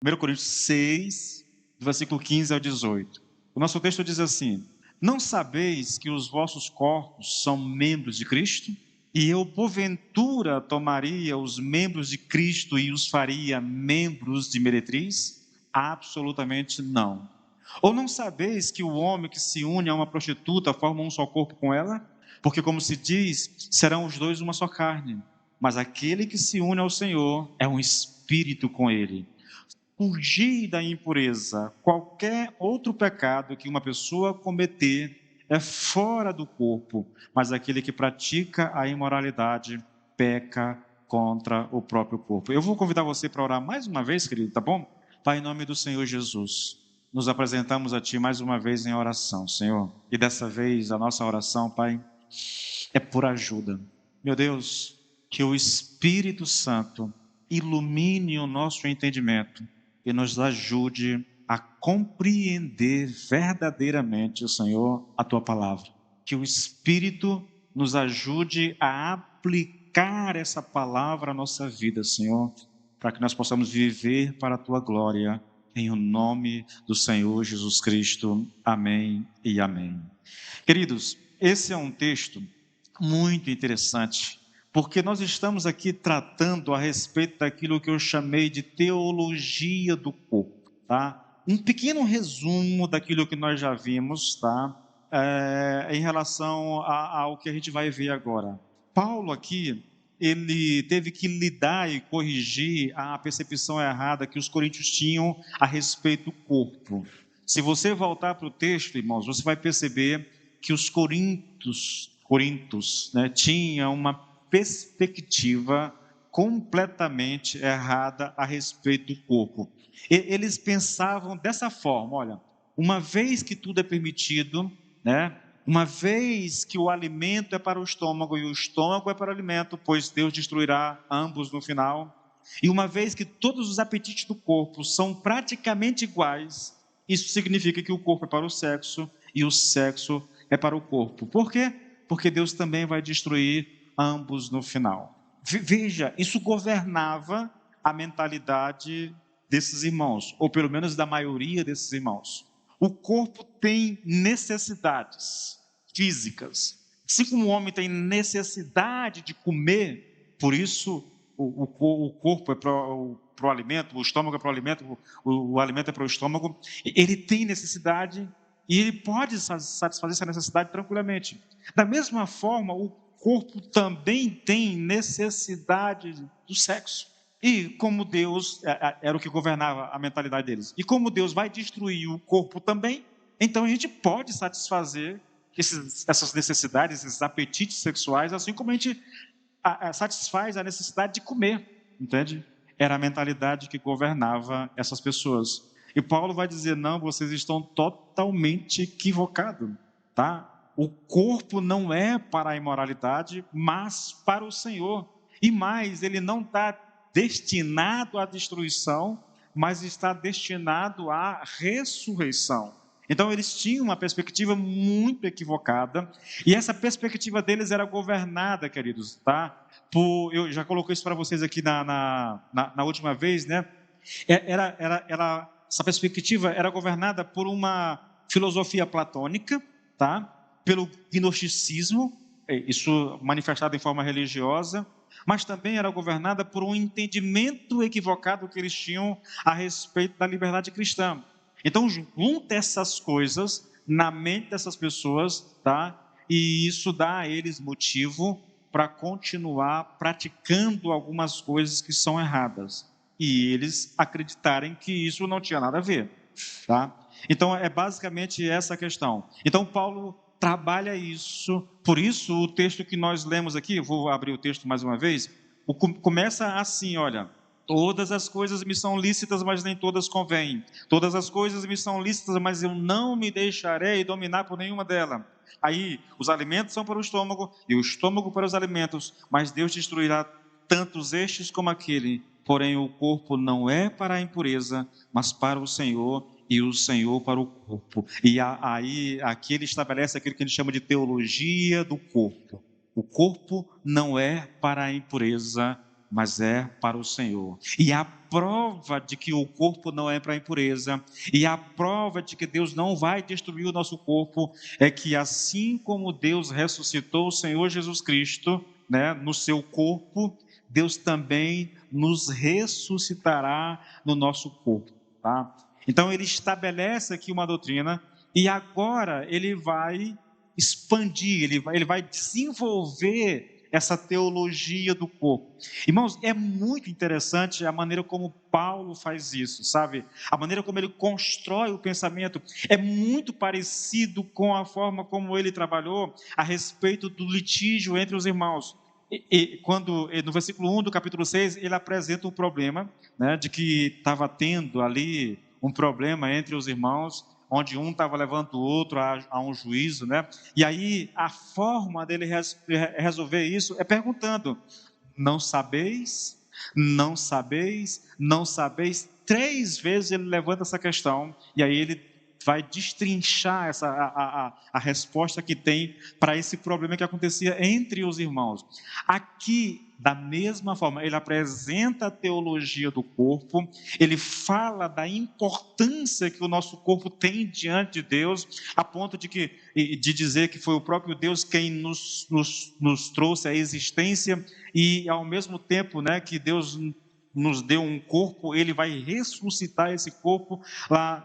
1 Coríntios 6, do versículo 15 ao 18. O nosso texto diz assim: não sabeis que os vossos corpos são membros de Cristo? E eu, porventura, tomaria os membros de Cristo e os faria membros de meretriz? Absolutamente não. Ou não sabeis que o homem que se une a uma prostituta forma um só corpo com ela? Porque, como se diz, serão os dois uma só carne. Mas aquele que se une ao Senhor é um espírito com ele. Fugir da impureza. Qualquer outro pecado que uma pessoa cometer é fora do corpo, mas aquele que pratica a imoralidade peca contra o próprio corpo. Eu vou convidar você para orar mais uma vez, querido, tá bom? Pai, em nome do Senhor Jesus, nos apresentamos a Ti mais uma vez em oração, Senhor. E dessa vez a nossa oração, Pai, é por ajuda. Meu Deus, que o Espírito Santo ilumine o nosso entendimento e nos ajude a compreender verdadeiramente, Senhor, a Tua palavra. Que o Espírito nos ajude a aplicar essa palavra à nossa vida, Senhor, para que nós possamos viver para a Tua glória, em o nome do Senhor Jesus Cristo. Amém e amém. Queridos, esse é um texto muito interessante, porque nós estamos aqui tratando a respeito daquilo que eu chamei de teologia do corpo, tá? Um pequeno resumo daquilo que nós já vimos, tá? Em relação ao que a gente vai ver agora. Paulo aqui, ele teve que lidar e corrigir a percepção errada que os coríntios tinham a respeito do corpo. Se você voltar para o texto, irmãos, você vai perceber que os coríntios, né, tinham uma perspectiva completamente errada a respeito do corpo. Eles pensavam dessa forma: olha, uma vez que tudo é permitido, né, uma vez que o alimento é para o estômago e o estômago é para o alimento, pois Deus destruirá ambos no final, e uma vez que todos os apetites do corpo são praticamente iguais, isso significa que o corpo é para o sexo e o sexo é para o corpo. Por quê? Porque Deus também vai destruir ambos no final. Veja, isso governava a mentalidade desses irmãos, ou pelo menos da maioria desses irmãos. O corpo tem necessidades físicas. Assim como o homem tem necessidade de comer, por isso o corpo é para o alimento, o estômago é para o alimento, o alimento é para o estômago. Ele tem necessidade e ele pode satisfazer essa necessidade tranquilamente. Da mesma forma, o corpo também tem necessidade do sexo. E como Deus, era o que governava a mentalidade deles, e como Deus vai destruir o corpo também, então a gente pode satisfazer essas necessidades, esses apetites sexuais, assim como a gente satisfaz a necessidade de comer, entende? Era a mentalidade que governava essas pessoas. E Paulo vai dizer: não, vocês estão totalmente equivocados, tá? O corpo não é para a imoralidade, mas para o Senhor. E mais, ele não está destinado à destruição, mas está destinado à ressurreição. Então eles tinham uma perspectiva muito equivocada, e essa perspectiva deles era governada, queridos, tá? Eu já coloquei isso para vocês aqui na última vez, né? Essa perspectiva era governada por uma filosofia platônica, tá? Pelo gnosticismo, isso manifestado em forma religiosa, mas também era governada por um entendimento equivocado que eles tinham a respeito da liberdade cristã. Então, junta essas coisas na mente dessas pessoas, tá? E isso dá a eles motivo para continuar praticando algumas coisas que são erradas. E eles acreditarem que isso não tinha nada a ver, tá? Então, é basicamente essa a questão. Então, Paulo trabalha isso, por isso o texto que nós lemos aqui, eu vou abrir o texto mais uma vez, começa assim, olha: todas as coisas me são lícitas, mas nem todas convêm. Todas as coisas me são lícitas, mas eu não me deixarei dominar por nenhuma delas. Aí, os alimentos são para o estômago, e o estômago para os alimentos, mas Deus destruirá tantos estes como aquele. Porém, o corpo não é para a impureza, mas para o Senhor, e o Senhor para o corpo. E aí, aqui ele estabelece aquilo que ele chama de teologia do corpo. O corpo não é para a impureza, mas é para o Senhor. E a prova de que o corpo não é para impureza, e a prova de que Deus não vai destruir o nosso corpo, é que assim como Deus ressuscitou o Senhor Jesus Cristo, né, no seu corpo, Deus também nos ressuscitará no nosso corpo, tá? Então ele estabelece aqui uma doutrina, e agora ele vai expandir, ele vai desenvolver essa teologia do corpo. Irmãos, é muito interessante a maneira como Paulo faz isso, sabe? A maneira como ele constrói o pensamento é muito parecido com a forma como ele trabalhou a respeito do litígio entre os irmãos. Quando, no versículo 1 do capítulo 6, ele apresenta o problema, né, de que estava tendo ali um problema entre os irmãos, onde um estava levando o outro a um juízo, né? E aí a forma dele resolver isso é perguntando: não sabeis, não sabeis, não sabeis. 3 vezes ele levanta essa questão, e aí ele vai destrinchar a resposta que tem para esse problema que acontecia entre os irmãos. Aqui, da mesma forma, ele apresenta a teologia do corpo, ele fala da importância que o nosso corpo tem diante de Deus, a ponto de dizer que foi o próprio Deus quem nos trouxe à existência, e ao mesmo tempo, né, que Deus nos deu um corpo, ele vai ressuscitar esse corpo lá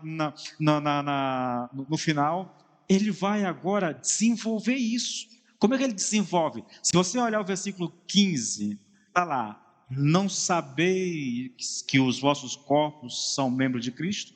no final. Ele vai agora desenvolver isso. Como é que ele desenvolve? Se você olhar o versículo 15, está lá: não sabeis que os vossos corpos são membros de Cristo?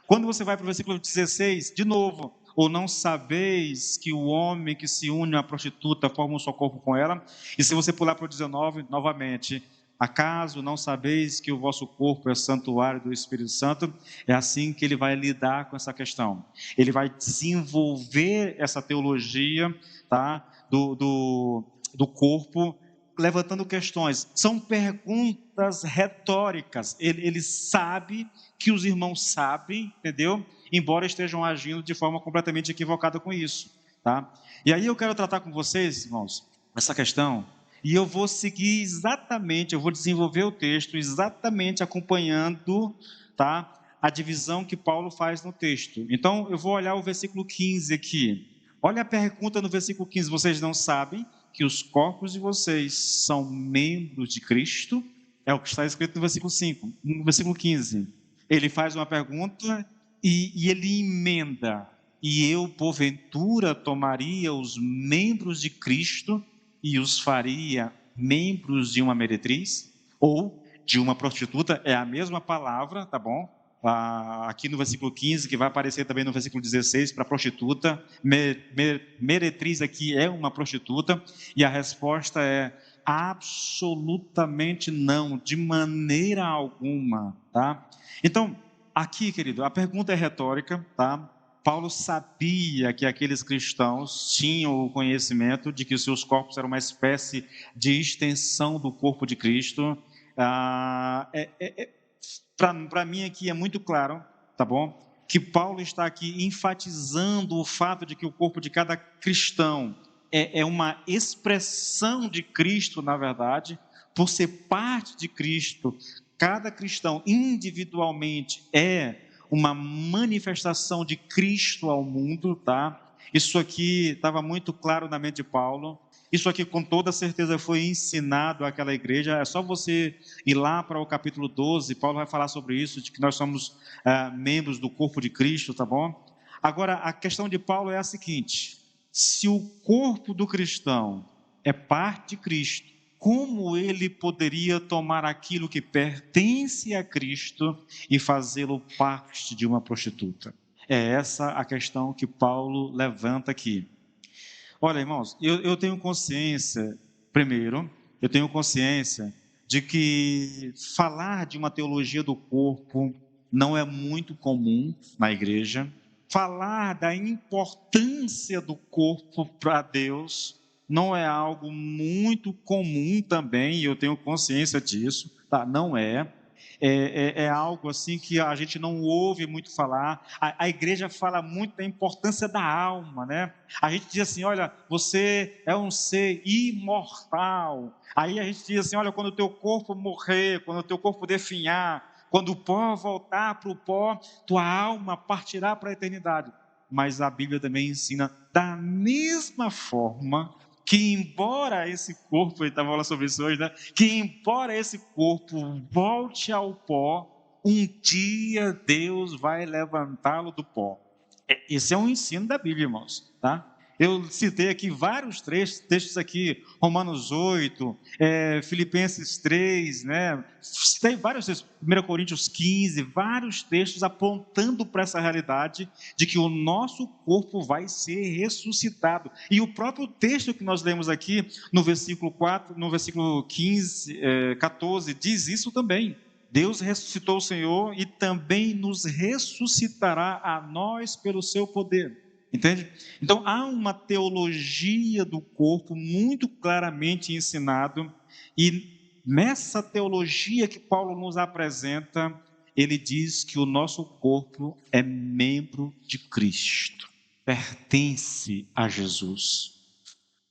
Quando você vai para o versículo 16, de novo: ou não sabeis que o homem que se une à prostituta forma um só corpo com ela? E se você pular para o 19, novamente: acaso não sabeis que o vosso corpo é santuário do Espírito Santo? É assim que ele vai lidar com essa questão. Ele vai desenvolver essa teologia, tá, do corpo, levantando questões. São perguntas retóricas. Ele sabe que os irmãos sabem, entendeu? Embora estejam agindo de forma completamente equivocada com isso, tá? E aí eu quero tratar com vocês, irmãos, essa questão, e eu vou seguir exatamente, eu vou desenvolver o texto exatamente acompanhando, tá, a divisão que Paulo faz no texto. Então, eu vou olhar o versículo 15 aqui. Olha a pergunta no versículo 15: vocês não sabem que os corpos de vocês são membros de Cristo? É o que está escrito no versículo 5. No versículo 15, ele faz uma pergunta e ele emenda: e eu, porventura, tomaria os membros de Cristo e os faria membros de uma meretriz? Ou de uma prostituta? É a mesma palavra, tá bom? Aqui no versículo 15, que vai aparecer também no versículo 16, para prostituta. Meretriz aqui é uma prostituta, e a resposta é absolutamente não, de maneira alguma, tá? Então, aqui, querido, a pergunta é retórica, tá? Paulo sabia que aqueles cristãos tinham o conhecimento de que os seus corpos eram uma espécie de extensão do corpo de Cristo. Para mim aqui é muito claro, tá bom? Que Paulo está aqui enfatizando o fato de que o corpo de cada cristão é uma expressão de Cristo, na verdade, por ser parte de Cristo. Cada cristão individualmente é uma manifestação de Cristo ao mundo, tá? Isso aqui estava muito claro na mente de Paulo. Isso aqui com toda certeza foi ensinado àquela igreja. É só você ir lá para o capítulo 12, Paulo vai falar sobre isso, de que nós somos membros do corpo de Cristo, tá bom? Agora, a questão de Paulo é a seguinte: se o corpo do cristão é parte de Cristo, como ele poderia tomar aquilo que pertence a Cristo e fazê-lo parte de uma prostituta? É essa a questão que Paulo levanta aqui. Olha, irmãos, eu tenho consciência, primeiro, eu tenho consciência de que falar de uma teologia do corpo não é muito comum na igreja. Falar da importância do corpo para Deus não é algo muito comum também, e eu tenho consciência disso, tá? Não é. é algo assim que a gente não ouve muito falar. A igreja fala muito da importância da alma, né? A gente diz assim, olha, você é um ser imortal. Aí a gente diz assim, olha, quando o teu corpo morrer, quando o teu corpo definhar, quando o pó voltar para o pó, tua alma partirá para a eternidade. Mas a Bíblia também ensina da mesma forma que embora esse corpo, ele estava falando sobre isso hoje, né? Que embora esse corpo volte ao pó, um dia Deus vai levantá-lo do pó. Esse é um ensino da Bíblia, irmãos, tá? Eu citei aqui vários textos aqui, Romanos 8, Filipenses 3, né? Citei vários textos, 1 Coríntios 15, vários textos apontando para essa realidade de que o nosso corpo vai ser ressuscitado. E o próprio texto que nós lemos aqui, no versículo 4, no versículo 15, 14, diz isso também. Deus ressuscitou o Senhor e também nos ressuscitará a nós pelo seu poder. Entende? Então há uma teologia do corpo muito claramente ensinado, e nessa teologia que Paulo nos apresenta, ele diz que o nosso corpo é membro de Cristo, pertence a Jesus.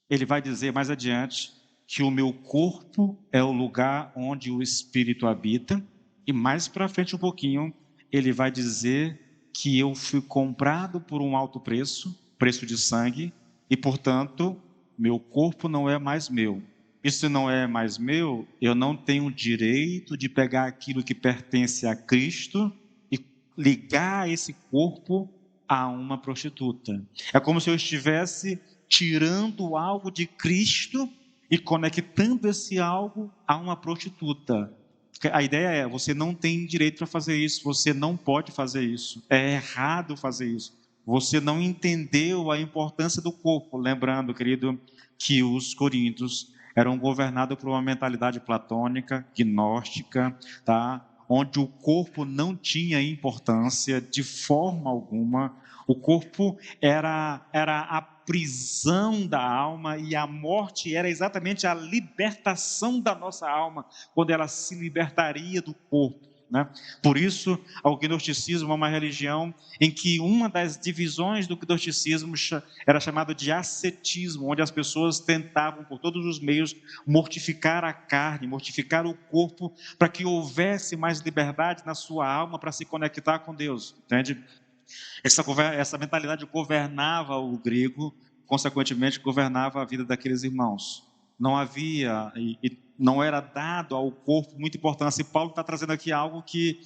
Ele vai dizer mais adiante que o meu corpo é o lugar onde o Espírito habita, e mais para frente um pouquinho, ele vai dizer que eu fui comprado por um alto preço, preço de sangue, e portanto, meu corpo não é mais meu. E se não é mais meu, eu não tenho direito de pegar aquilo que pertence a Cristo e ligar esse corpo a uma prostituta. É como se eu estivesse tirando algo de Cristo e conectando esse algo a uma prostituta. A ideia é, você não tem direito para fazer isso, você não pode fazer isso, é errado fazer isso. Você não entendeu a importância do corpo. Lembrando, querido, que os coríntios eram governados por uma mentalidade platônica, gnóstica, tá? Onde o corpo não tinha importância de forma alguma. O corpo era a prisão da alma, e a morte era exatamente a libertação da nossa alma, quando ela se libertaria do corpo, né? Por isso, o gnosticismo é uma religião em que uma das divisões do gnosticismo era chamado de ascetismo, onde as pessoas tentavam por todos os meios mortificar a carne, mortificar o corpo, para que houvesse mais liberdade na sua alma para se conectar com Deus, entende? Essa mentalidade governava o grego, consequentemente governava a vida daqueles irmãos. Não havia e não era dado ao corpo muita importância. E Paulo está trazendo aqui algo que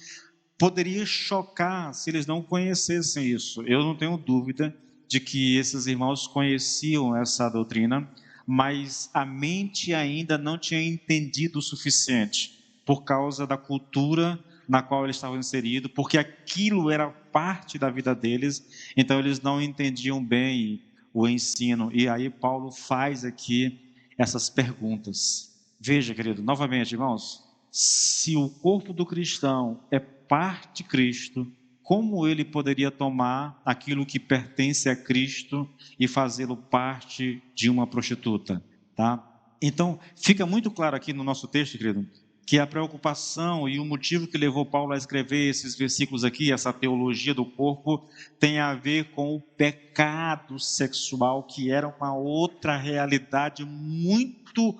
poderia chocar se eles não conhecessem isso. Eu não tenho dúvida de que esses irmãos conheciam essa doutrina, mas a mente ainda não tinha entendido o suficiente, por causa da cultura na qual eles estavam inseridos, porque aquilo era parte da vida deles, então eles não entendiam bem o ensino. E aí Paulo faz aqui essas perguntas. Veja, querido, novamente, irmãos, se o corpo do cristão é parte de Cristo, como ele poderia tomar aquilo que pertence a Cristo e fazê-lo parte de uma prostituta, tá? Então, fica muito claro aqui no nosso texto, querido, que a preocupação e o motivo que levou Paulo a escrever esses versículos aqui, essa teologia do corpo, tem a ver com o pecado sexual, que era uma outra realidade muito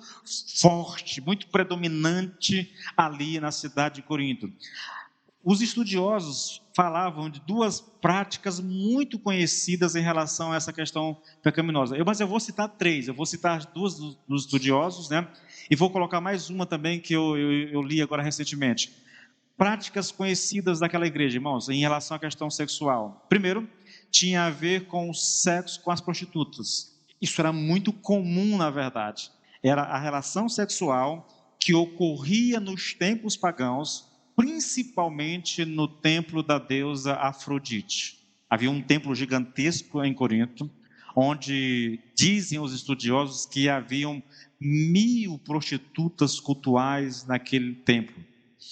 forte, muito predominante ali na cidade de Corinto. Os estudiosos falavam de duas práticas muito conhecidas em relação a essa questão pecaminosa. Mas eu vou citar três. Eu vou citar as duas dos estudiosos, né? E vou colocar mais uma também que eu li agora recentemente. Práticas conhecidas daquela igreja, irmãos, em relação à questão sexual. Primeiro, tinha a ver com o sexo com as prostitutas. Isso era muito comum, na verdade. Era a relação sexual que ocorria nos tempos pagãos, principalmente no templo da deusa Afrodite. Havia um templo gigantesco em Corinto, onde dizem os estudiosos que haviam 1.000 prostitutas cultuais naquele templo.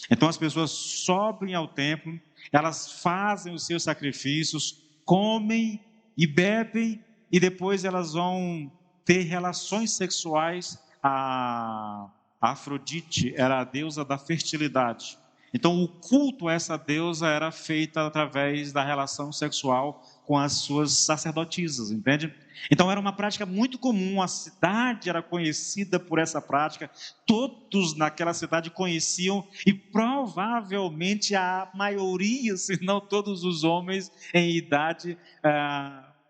Então as pessoas sobem ao templo, elas fazem os seus sacrifícios, comem e bebem, e depois elas vão ter relações sexuais. A Afrodite era a deusa da fertilidade. Então, o culto a essa deusa era feito através da relação sexual com as suas sacerdotisas, entende? Então, era uma prática muito comum, a cidade era conhecida por essa prática, todos naquela cidade conheciam e provavelmente a maioria, se não todos os homens em idade,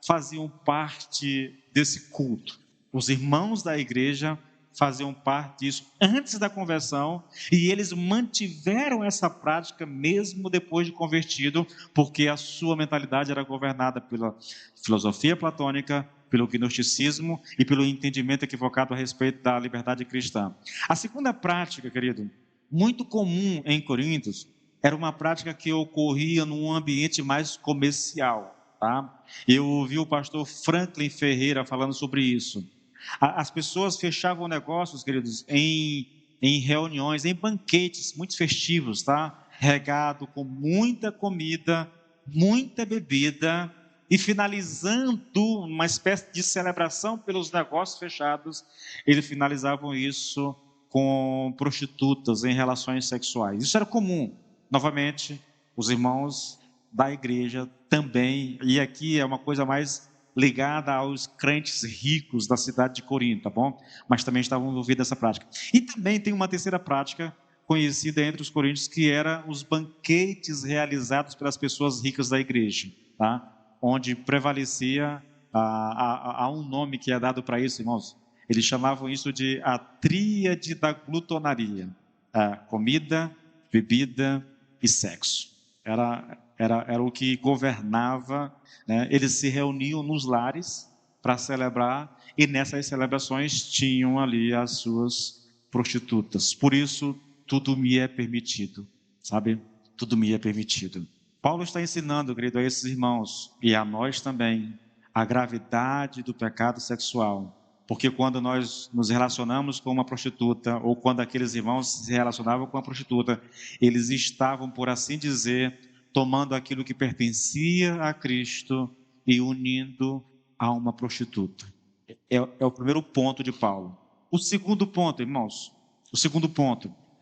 faziam parte desse culto. Os irmãos da igreja faziam parte disso antes da conversão e eles mantiveram essa prática mesmo depois de convertido, porque a sua mentalidade era governada pela filosofia platônica, pelo gnosticismo e pelo entendimento equivocado a respeito da liberdade cristã. A segunda prática, querido, muito comum em Coríntios, era uma prática que ocorria num ambiente mais comercial, tá? Eu ouvi o pastor Franklin Ferreira falando sobre isso. As pessoas fechavam negócios, queridos, em reuniões, em banquetes muito festivos, tá? Regado com muita comida, muita bebida, e finalizando uma espécie de celebração pelos negócios fechados, eles finalizavam isso com prostitutas em relações sexuais. Isso era comum. Novamente, os irmãos da igreja também, e aqui é uma coisa mais ligada aos crentes ricos da cidade de Corinto, tá bom? Mas também estavam envolvidos nessa prática. E também tem uma terceira prática conhecida entre os coríntios, que era os banquetes realizados pelas pessoas ricas da igreja, tá? Onde prevalecia, há um nome que é dado para isso, irmãos. Eles chamavam isso de a tríade da glutonaria: comida, bebida e sexo. Era o que governava, né? Eles se reuniam nos lares para celebrar, e nessas celebrações tinham ali as suas prostitutas. Por isso, tudo me é permitido, sabe? Tudo me é permitido. Paulo está ensinando, querido, a esses irmãos, e a nós também, a gravidade do pecado sexual. Porque quando nós nos relacionamos com uma prostituta, ou quando aqueles irmãos se relacionavam com uma prostituta, eles estavam, por assim dizer, tomando aquilo que pertencia a Cristo e unindo a uma prostituta. É o primeiro ponto de Paulo. O segundo ponto, irmãos,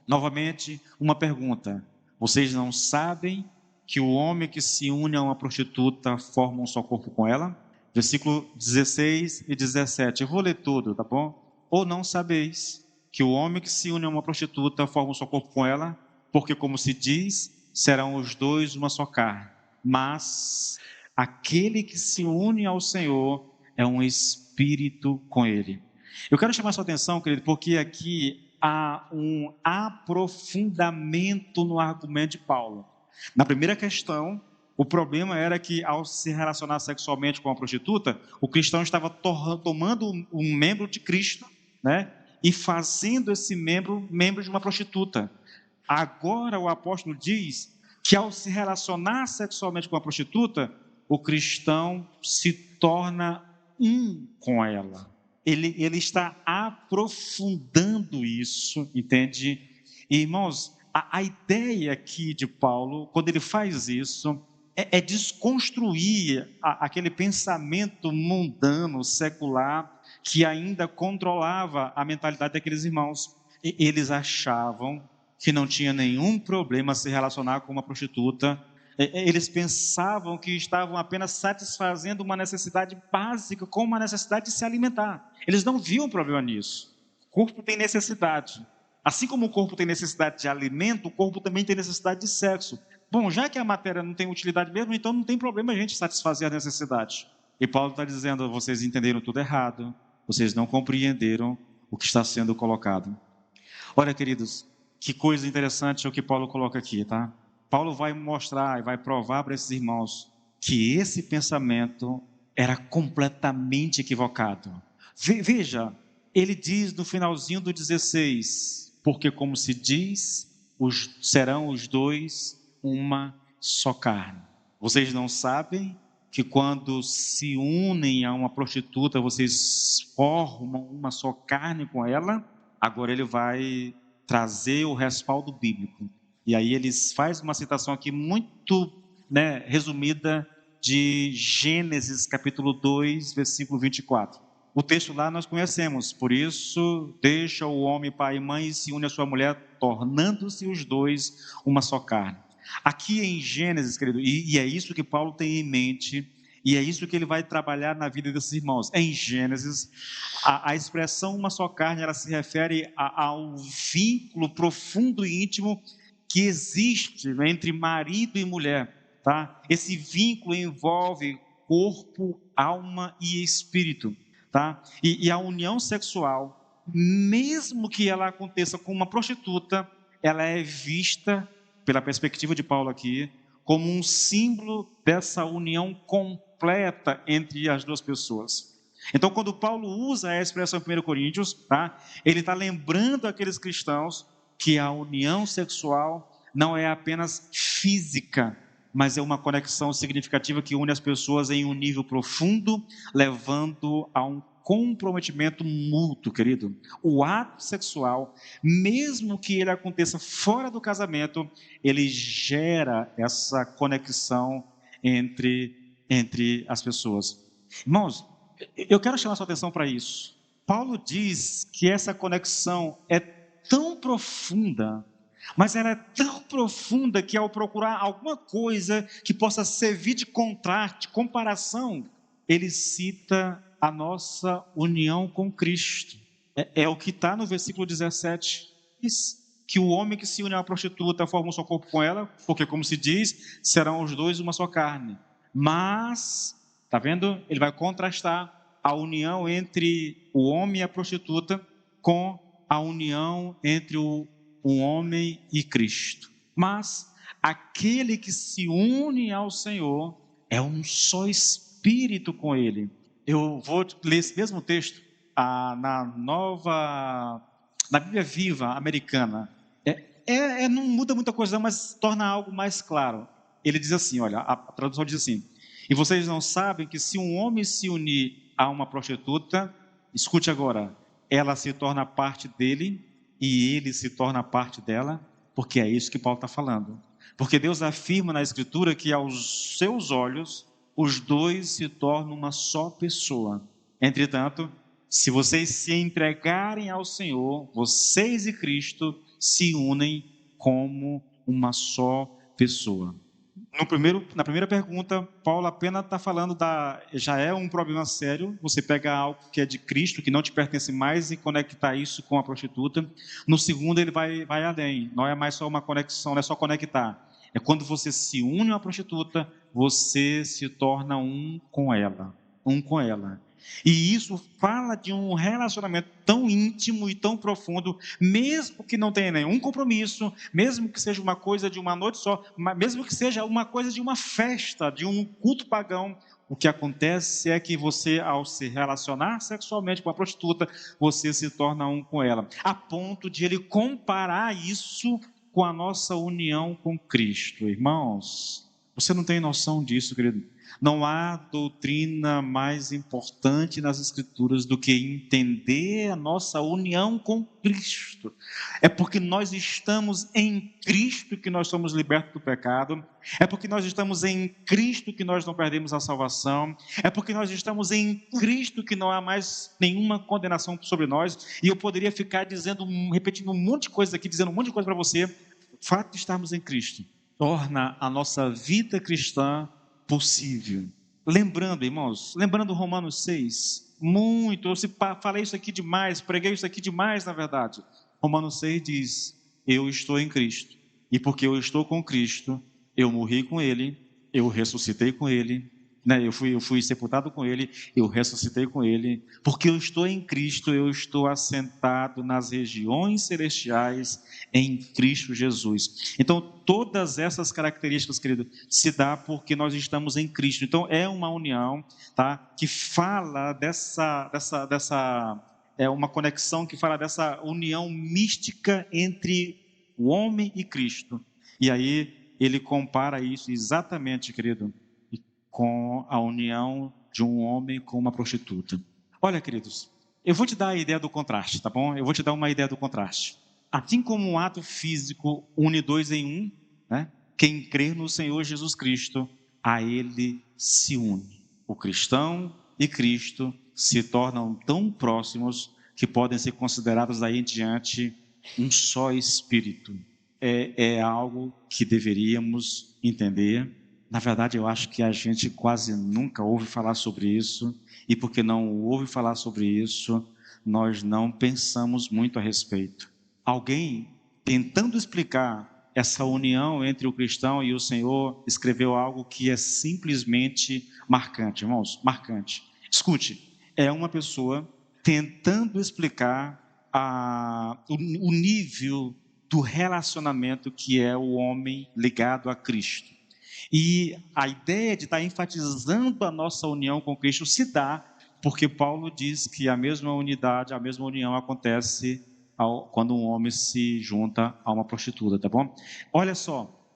novamente, uma pergunta: vocês não sabem que o homem que se une a uma prostituta forma um só corpo com ela? Versículo 16 e 17, eu vou ler tudo, tá bom? Ou não sabeis que o homem que se une a uma prostituta forma um só corpo com ela? Porque, como se diz, serão os dois uma só carne. Mas aquele que se une ao Senhor é um espírito com ele. Eu quero chamar sua atenção, querido, porque aqui há um aprofundamento no argumento de Paulo. Na primeira questão, o problema era que, ao se relacionar sexualmente com a prostituta, o cristão estava tomando um membro de Cristo, né? E fazendo esse membro de uma prostituta. Agora o apóstolo diz que, ao se relacionar sexualmente com a prostituta, o cristão se torna um com ela. Ele está aprofundando isso, entende? E, irmãos, a ideia aqui de Paulo, quando ele faz isso, é desconstruir aquele pensamento mundano, secular, que ainda controlava a mentalidade daqueles irmãos. Eles achavam que não tinha nenhum problema se relacionar com uma prostituta. Eles pensavam que estavam apenas satisfazendo uma necessidade básica, como uma necessidade de se alimentar. Eles não viam problema nisso. O corpo tem necessidade. Assim como o corpo tem necessidade de alimento, o corpo também tem necessidade de sexo. Bom, já que a matéria não tem utilidade mesmo, então não tem problema a gente satisfazer a necessidade. E Paulo está dizendo: vocês entenderam tudo errado, vocês não compreenderam o que está sendo colocado. Olha, queridos, que coisa interessante é o que Paulo coloca aqui, tá? Paulo vai mostrar e vai provar para esses irmãos que esse pensamento era completamente equivocado. Veja, ele diz no finalzinho do 16, porque, como se diz, serão os dois uma só carne. Vocês não sabem que quando se unem a uma prostituta, vocês formam uma só carne com ela? Agora ele vai trazer o respaldo bíblico. E aí ele faz uma citação aqui muito, resumida, de Gênesis capítulo 2, versículo 24. O texto lá nós conhecemos, por isso deixa o homem pai e mãe e se une à sua mulher, tornando-se os dois uma só carne. Aqui em Gênesis, querido, e é isso que Paulo tem em mente, e é isso que ele vai trabalhar na vida desses irmãos. Em Gênesis, a expressão uma só carne, ela se refere ao vínculo profundo e íntimo que existe entre marido e mulher, tá? Esse vínculo envolve corpo, alma e espírito, tá? E a união sexual, mesmo que ela aconteça com uma prostituta, ela é vista, pela perspectiva de Paulo aqui, como um símbolo dessa união completa entre as duas pessoas. Então, quando Paulo usa a expressão em 1 Coríntios, tá? Ele está lembrando aqueles cristãos que a união sexual não é apenas física, mas é uma conexão significativa que une as pessoas em um nível profundo, levando a um comprometimento mútuo, querido. O ato sexual, mesmo que ele aconteça fora do casamento, ele gera essa conexão entre as pessoas. Irmãos, eu quero chamar sua atenção para isso. Paulo diz que essa conexão é tão profunda, mas ela é tão profunda que ao procurar alguma coisa que possa servir de contraste, comparação, ele cita a nossa união com Cristo. É o que está no versículo 17. Diz que o homem que se une a uma prostituta forma um só corpo com ela, porque como se diz, serão os dois uma só carne. Mas, está vendo? Ele vai contrastar a união entre o homem e a prostituta com a união entre o homem e Cristo. Mas aquele que se une ao Senhor é um só espírito com Ele. Eu vou ler esse mesmo texto na Bíblia Viva Americana. Não muda muita coisa, mas torna algo mais claro. Ele diz assim, olha, a tradução diz assim: e vocês não sabem que se um homem se unir a uma prostituta, escute agora, ela se torna parte dele e ele se torna parte dela, porque é isso que Paulo está falando. Porque Deus afirma na Escritura que aos seus olhos, os dois se tornam uma só pessoa. Entretanto, se vocês se entregarem ao Senhor, vocês e Cristo se unem como uma só pessoa. Na primeira pergunta, Paulo apenas está falando já é um problema sério, você pegar algo que é de Cristo, que não te pertence mais e conectar isso com a prostituta. No segundo, ele vai além, não é mais só uma conexão, não é só conectar. É quando você se une a uma prostituta, você se torna um com ela. E isso fala de um relacionamento tão íntimo e tão profundo, mesmo que não tenha nenhum compromisso, mesmo que seja uma coisa de uma noite só, mesmo que seja uma coisa de uma festa, de um culto pagão. O que acontece é que você, ao se relacionar sexualmente com a prostituta, você se torna um com ela, a ponto de ele comparar isso com a nossa união com Cristo. Irmãos, você não tem noção disso, querido. Não há doutrina mais importante nas Escrituras do que entender a nossa união com Cristo. É porque nós estamos em Cristo que nós somos libertos do pecado. É porque nós estamos em Cristo que nós não perdemos a salvação. É porque nós estamos em Cristo que não há mais nenhuma condenação sobre nós. E eu poderia ficar repetindo um monte de coisa aqui, dizendo um monte de coisa para você. O fato de estarmos em Cristo torna a nossa vida cristã possível. Lembrando, irmãos, Romanos 6, muito, eu falei isso aqui demais, preguei isso aqui demais, na verdade. Romanos 6 diz: eu estou em Cristo, e porque eu estou com Cristo, eu morri com Ele, eu ressuscitei com Ele, né? Eu fui sepultado com Ele, eu ressuscitei com Ele, porque eu estou em Cristo, eu estou assentado nas regiões celestiais em Cristo Jesus. Então, todas essas características, querido, se dá porque nós estamos em Cristo. Então, é uma união, tá? Que fala é uma conexão que fala dessa união mística entre o homem e Cristo. E aí, ele compara isso exatamente, querido, com a união de um homem com uma prostituta. Olha, queridos, eu vou te dar a ideia do contraste, tá bom? Eu vou te dar uma ideia do contraste. Assim como um ato físico une dois em um, né? Quem crer no Senhor Jesus Cristo, a Ele se une. O cristão e Cristo se tornam tão próximos que podem ser considerados daí em diante um só Espírito. É algo que deveríamos entender. Na verdade, eu acho que a gente quase nunca ouve falar sobre isso, e porque não ouve falar sobre isso, nós não pensamos muito a respeito. Alguém tentando explicar essa união entre o cristão e o Senhor escreveu algo que é simplesmente marcante, irmãos, marcante. Escute, é uma pessoa tentando explicar o nível do relacionamento que é o homem ligado a Cristo. E a ideia de estar enfatizando a nossa união com Cristo se dá porque Paulo diz que a mesma unidade, a mesma união acontece quando um homem se junta a uma prostituta, tá bom? Olha só,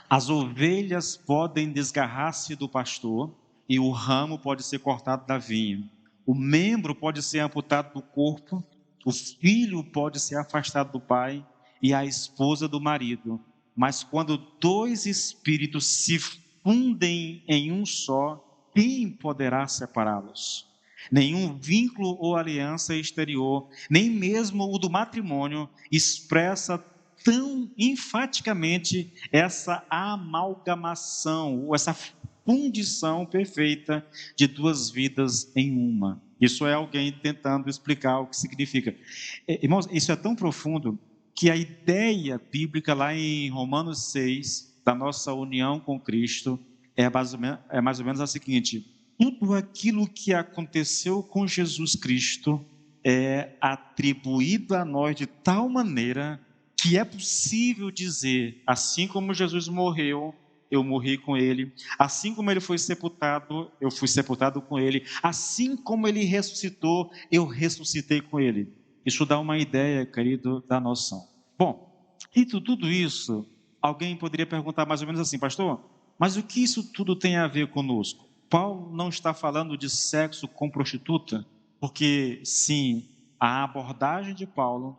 as ovelhas podem desgarrar-se do pastor e o ramo pode ser cortado da vinha. O membro pode ser amputado do corpo, o filho pode ser afastado do pai e a esposa do marido. Mas quando dois espíritos se fundem em um só, quem poderá separá-los? Nenhum vínculo ou aliança exterior, nem mesmo o do matrimônio, expressa tão enfaticamente essa amalgamação, ou essa fundição perfeita de duas vidas em uma. Isso é alguém tentando explicar o que significa. Irmãos, isso é tão profundo que a ideia bíblica lá em Romanos 6, da nossa união com Cristo, é mais ou menos a seguinte: tudo aquilo que aconteceu com Jesus Cristo é atribuído a nós de tal maneira que é possível dizer, assim como Jesus morreu, eu morri com ele, assim como ele foi sepultado, eu fui sepultado com ele, assim como ele ressuscitou, eu ressuscitei com ele. Isso dá uma ideia, querido, da noção. Bom, dito tudo isso, alguém poderia perguntar mais ou menos assim: pastor, mas o que isso tudo tem a ver conosco? Paulo não está falando de sexo com prostituta? Porque, sim, a abordagem de Paulo,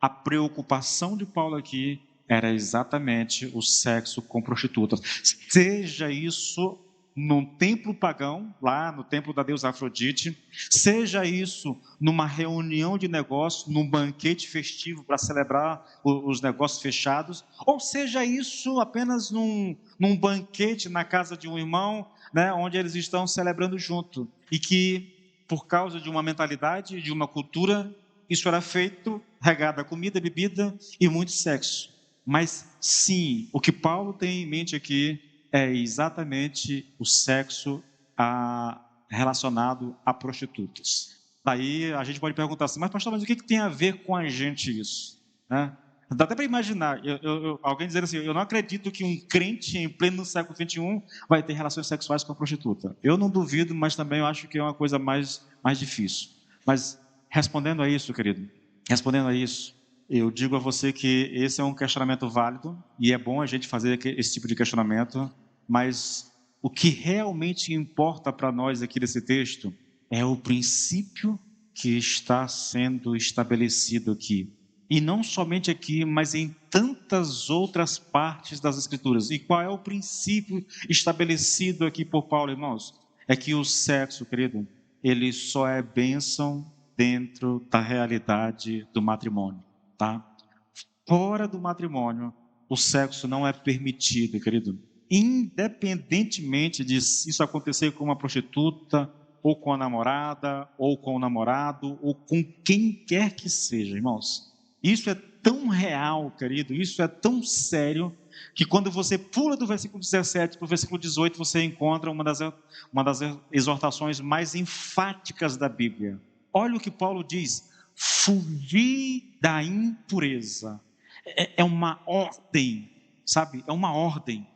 a preocupação de Paulo aqui era exatamente o sexo com prostitutas. Seja isso num templo pagão, lá no templo da deusa Afrodite, seja isso numa reunião de negócios, num banquete festivo para celebrar os negócios fechados, ou seja isso apenas num banquete na casa de um irmão, né, onde eles estão celebrando junto, e que por causa de uma mentalidade, de uma cultura, isso era feito regado a comida, bebida e muito sexo. Mas sim, o que Paulo tem em mente aqui é exatamente o sexo relacionado a prostitutas. Daí a gente pode perguntar assim: mas pastor, mas o que tem a ver com a gente isso? Né? Dá até para imaginar, alguém dizendo assim: eu não acredito que um crente em pleno século XXI vai ter relações sexuais com a prostituta. Eu não duvido, mas também eu acho que é uma coisa mais difícil. Mas respondendo a isso, querido, respondendo a isso, eu digo a você que esse é um questionamento válido e é bom a gente fazer esse tipo de questionamento, mas o que realmente importa para nós aqui nesse texto é o princípio que está sendo estabelecido aqui. E não somente aqui, mas em tantas outras partes das Escrituras. E qual é o princípio estabelecido aqui por Paulo, irmãos? É que o sexo, querido, ele só é bênção dentro da realidade do matrimônio, tá? Fora do matrimônio, o sexo não é permitido, querido. Independentemente de isso acontecer com uma prostituta, ou com a namorada, ou com o namorado, ou com quem quer que seja, irmãos. Isso é tão real, querido, isso é tão sério, que quando você pula do versículo 17 para o versículo 18, você encontra uma das exortações mais enfáticas da Bíblia. Olha o que Paulo diz: fugir da impureza. É uma ordem, sabe? É uma ordem.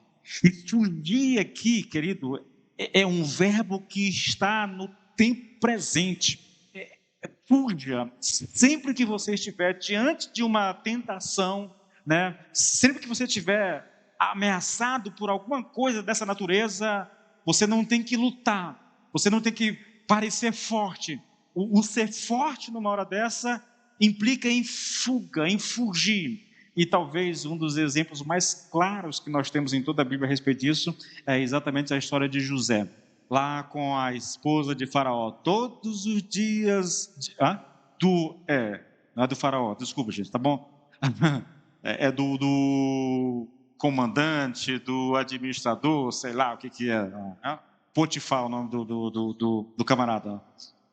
E fugir aqui, querido, é um verbo que está no tempo presente. Fuja, sempre que você estiver diante de uma tentação, né? Sempre que você estiver ameaçado por alguma coisa dessa natureza, você não tem que lutar, você não tem que parecer forte. O ser forte numa hora dessa implica em fuga, em fugir. E talvez um dos exemplos mais claros que nós temos em toda a Bíblia a respeito disso é exatamente a história de José. lá com a esposa de Faraó, todos os dias. Não é do Faraó, desculpa, gente, tá bom? É do comandante, do administrador, sei lá o que é. Potifar, o nome do camarada,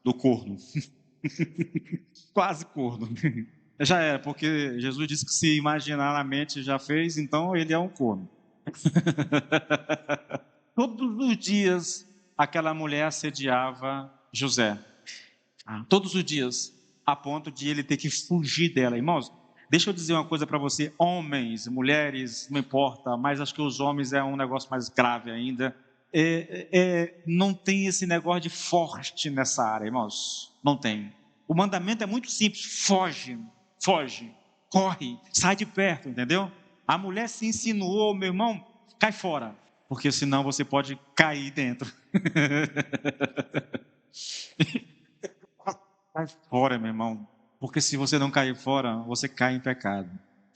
do corno. Quase corno. Já era, porque Jesus disse que se imaginar na mente já fez, então ele é um corno. Todos os dias aquela mulher assediava José. Todos os dias, a ponto de ele ter que fugir dela. Irmãos, deixa eu dizer uma coisa para você, homens, mulheres, não importa, mas acho que os homens é um negócio mais grave ainda. Não tem esse negócio de forte nessa área, irmãos. Não tem. O mandamento é muito simples: foge, corre, sai de perto, entendeu? A mulher se insinuou, meu irmão, cai fora, porque senão você pode cair dentro. Cai fora, meu irmão, porque se você não cair fora, você cai em pecado.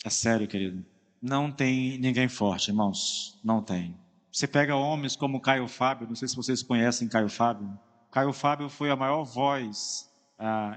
É sério, querido. Não tem ninguém forte, irmãos. Não tem. Você pega homens como Caio Fábio, não sei se vocês conhecem Caio Fábio. Caio Fábio foi a maior voz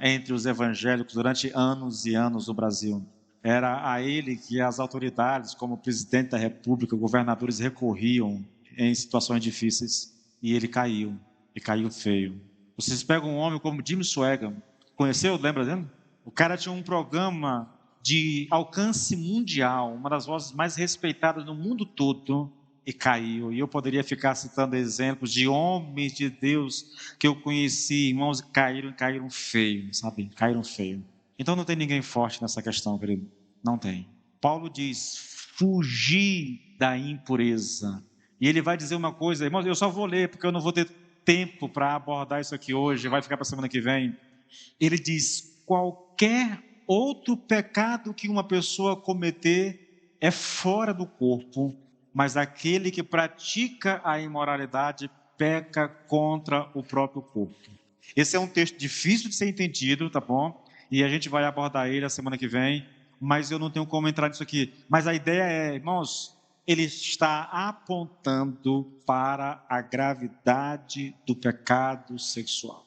entre os evangélicos durante anos e anos no Brasil. Era a ele que as autoridades, como presidente da República, governadores recorriam em situações difíceis. E ele caiu, e caiu feio. Vocês pegam um homem como Jim Swaggart, conheceu, lembra dele? O cara tinha um programa de alcance mundial, uma das vozes mais respeitadas no mundo todo, e caiu. E eu poderia ficar citando exemplos de homens de Deus que eu conheci, irmãos, e caíram feio, sabe? Caíram feio. Então não tem ninguém forte nessa questão, querido. Não tem. Paulo diz: fugir da impureza. E ele vai dizer uma coisa, irmãos, eu só vou ler, porque eu não vou ter tempo para abordar isso aqui hoje, vai ficar para a semana que vem. Ele diz: qualquer outro pecado que uma pessoa cometer é fora do corpo, mas aquele que pratica a imoralidade peca contra o próprio corpo. Esse é um texto difícil de ser entendido, tá bom? E a gente vai abordar ele a semana que vem, mas eu não tenho como entrar nisso aqui. Mas a ideia é, irmãos, ele está apontando para a gravidade do pecado sexual.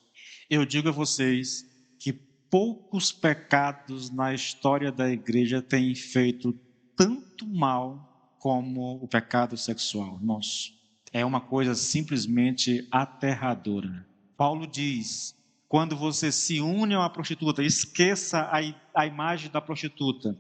Eu digo a vocês que poucos pecados na história da igreja têm feito tanto mal como o pecado sexual, irmãos. É uma coisa simplesmente aterradora. Paulo diz: quando você se une a uma prostituta, esqueça a imagem da prostituta.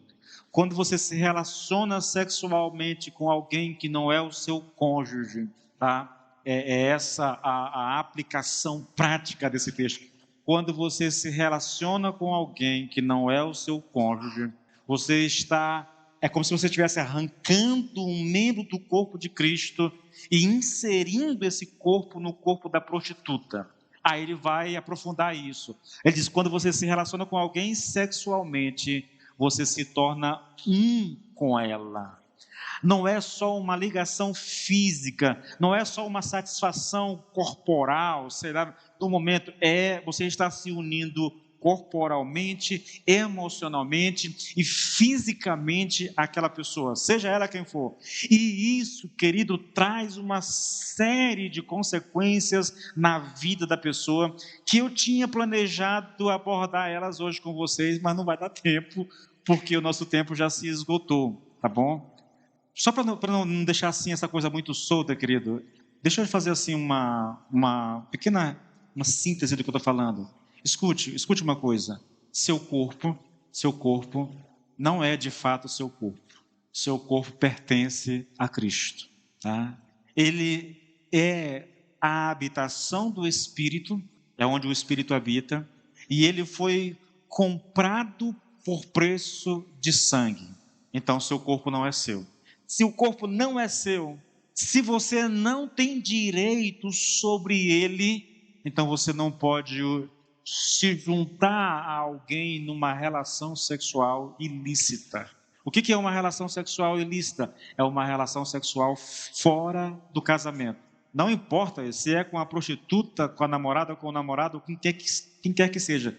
Quando você se relaciona sexualmente com alguém que não é o seu cônjuge, tá? É essa a aplicação prática desse texto. Quando você se relaciona com alguém que não é o seu cônjuge, você está, é como se você estivesse arrancando um membro do corpo de Cristo e inserindo esse corpo no corpo da prostituta. Aí ele vai aprofundar isso. Ele diz: quando você se relaciona com alguém sexualmente, você se torna um com ela. Não é só uma ligação física, não é só uma satisfação corporal, será no momento, você está se unindo corporalmente, emocionalmente e fisicamente àquela pessoa, seja ela quem for. E isso, querido, traz uma série de consequências na vida da pessoa, que eu tinha planejado abordar elas hoje com vocês, mas não vai dar tempo, porque o nosso tempo já se esgotou, tá bom? Só para não deixar assim essa coisa muito solta, querido, deixa eu fazer assim uma pequena síntese do que eu estou falando. Escute uma coisa. Seu corpo não é de fato seu corpo. Seu corpo pertence a Cristo, tá? Ele é a habitação do Espírito, é onde o Espírito habita, e ele foi comprado por preço de sangue. Então seu corpo não é seu. Se o corpo não é seu, se você não tem direito sobre ele, então você não pode se juntar a alguém numa relação sexual ilícita. O que é uma relação sexual ilícita? É uma relação sexual fora do casamento. Não importa se é com a prostituta, com a namorada, com o namorado, quem quer que seja.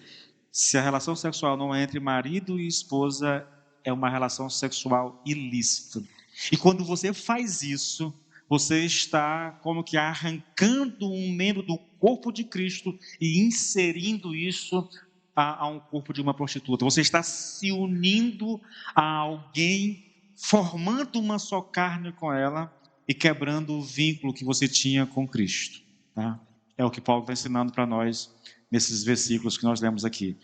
Se a relação sexual não é entre marido e esposa, é uma relação sexual ilícita. E quando você faz isso, você está como que arrancando um membro do corpo de Cristo e inserindo isso a um corpo de uma prostituta. Você está se unindo a alguém, formando uma só carne com ela e quebrando o vínculo que você tinha com Cristo. Tá? É o que Paulo está ensinando para nós nesses versículos que nós lemos aqui.